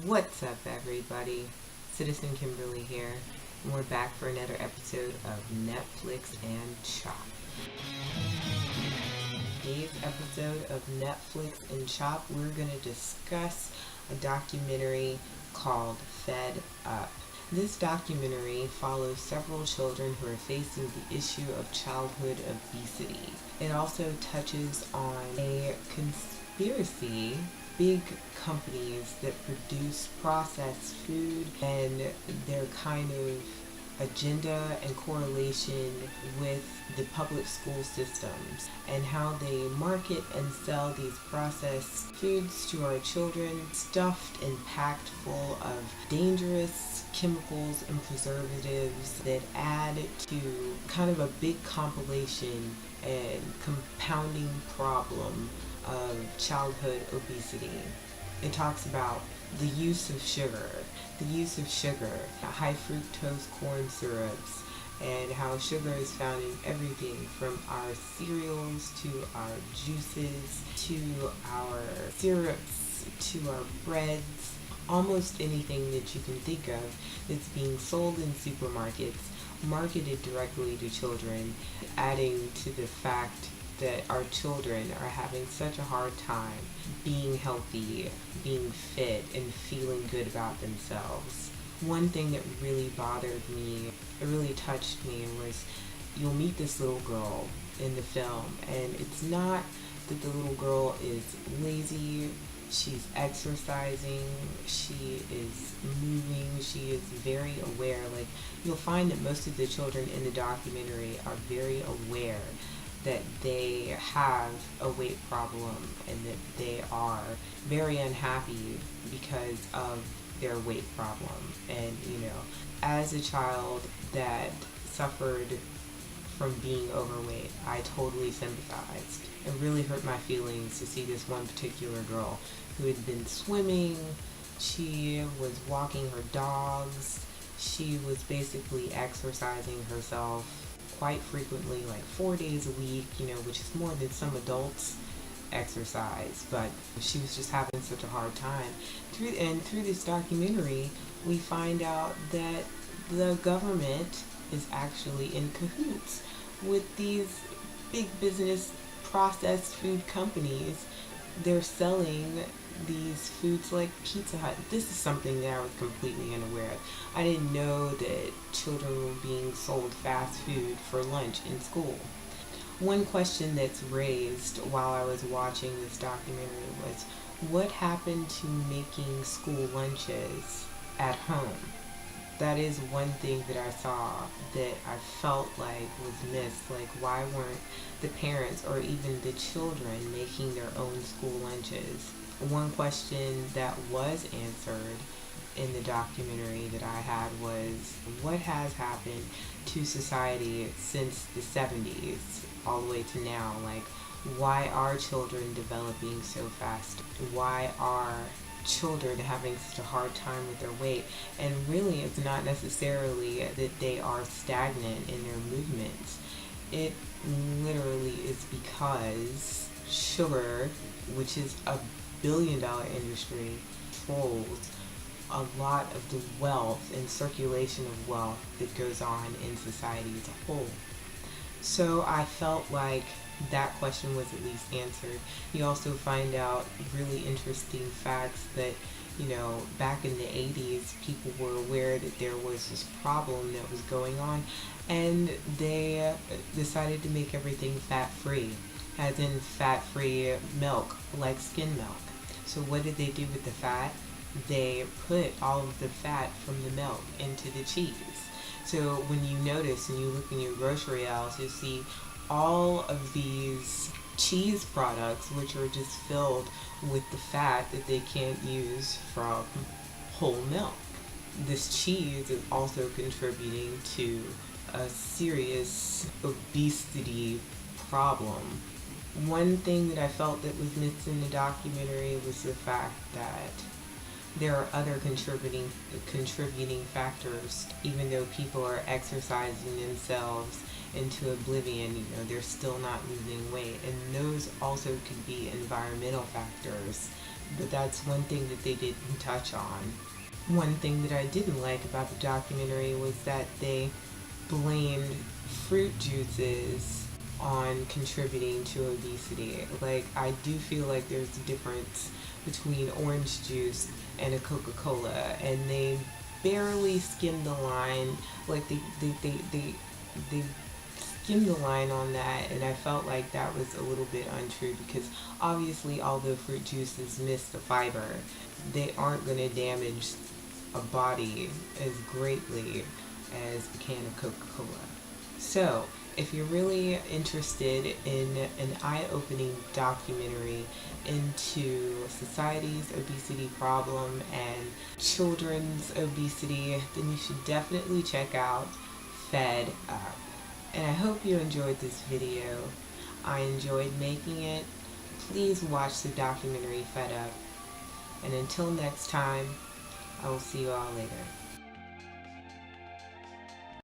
What's up, everybody? Citizen Kimberly here, and we're back for another episode of Netflix and Chop. Today's episode of Netflix and Chop, we're going to discuss a documentary called Fed Up. This documentary follows several children who are facing the issue of childhood obesity. It also touches on a conspiracy, big companies that produce processed food and their kind of agenda and correlation with the public school systems and how they market and sell these processed foods to our children, stuffed and packed full of dangerous chemicals and preservatives that add to kind of a big compilation and compounding problem of childhood obesity. It talks about the use of sugar, high fructose corn syrups, and how sugar is found in everything from our cereals to our juices to our syrups to our breads. Almost anything that you can think of that's being sold in supermarkets, marketed directly to children, adding to the fact that our children are having such a hard time being healthy, being fit, and feeling good about themselves. One thing that really bothered me, it really touched me, was you'll meet this little girl in the film, and it's not that the little girl is lazy, she's exercising, she is moving, she is very aware. Like, you'll find that most of the children in the documentary are very aware that they have a weight problem and that they are very unhappy because of their weight problem. And, as a child that suffered from being overweight, I totally sympathized. It really hurt my feelings to see this one particular girl who had been swimming, she was walking her dogs, she was basically exercising herself quite frequently, like 4 days a week, which is more than some adults exercise, but she was just having such a hard time. Through this documentary, we find out that the government is actually in cahoots with these big business processed food companies. They're selling these foods like Pizza Hut. This is something that I was completely unaware of. I didn't know that children were being sold fast food for lunch in school. One question that's raised while I was watching this documentary was, what happened to making school lunches at home? That is one thing that I saw that I felt like was missed. Like, why weren't the parents or even the children making their own school lunches? One question that was answered in the documentary that I had was, what has happened to society since the 70s all the way to now? Like, why are children developing so fast? Why are children having such a hard time with their weight? And really, it's not necessarily that they are stagnant in their movements. It literally is because sugar, which is a billion-dollar industry, controls a lot of the wealth and circulation of wealth that goes on in society as a whole. So I felt like that question was at least answered. You also find out really interesting facts that, back in the 80s, people were aware that there was this problem that was going on, and they decided to make everything fat-free, as in fat-free milk, like skim milk. So what did they do with the fat? They put all of the fat from the milk into the cheese. So when you notice and you look in your grocery aisles, you see all of these cheese products which are just filled with the fat that they can't use from whole milk. This cheese is also contributing to a serious obesity problem. One thing that I felt that was missed in the documentary was the fact that there are other contributing factors. Even though people are exercising themselves into oblivion, they're still not losing weight. And those also could be environmental factors but that's one thing that they didn't touch on. One thing that I didn't like about the documentary was that they blamed fruit juices on contributing to obesity. Like, I do feel like there's a difference between orange juice and a Coca-Cola, and they barely skimmed the line. Like, they skimmed the line on that, and I felt like that was a little bit untrue, because obviously, although fruit juices miss the fiber, they aren't going to damage a body as greatly as a can of Coca-Cola. So, if you're really interested in an eye-opening documentary into society's obesity problem and children's obesity, then you should definitely check out Fed Up. And I hope you enjoyed this video. I enjoyed making it. Please watch the documentary Fed Up. And until next time, I will see you all later.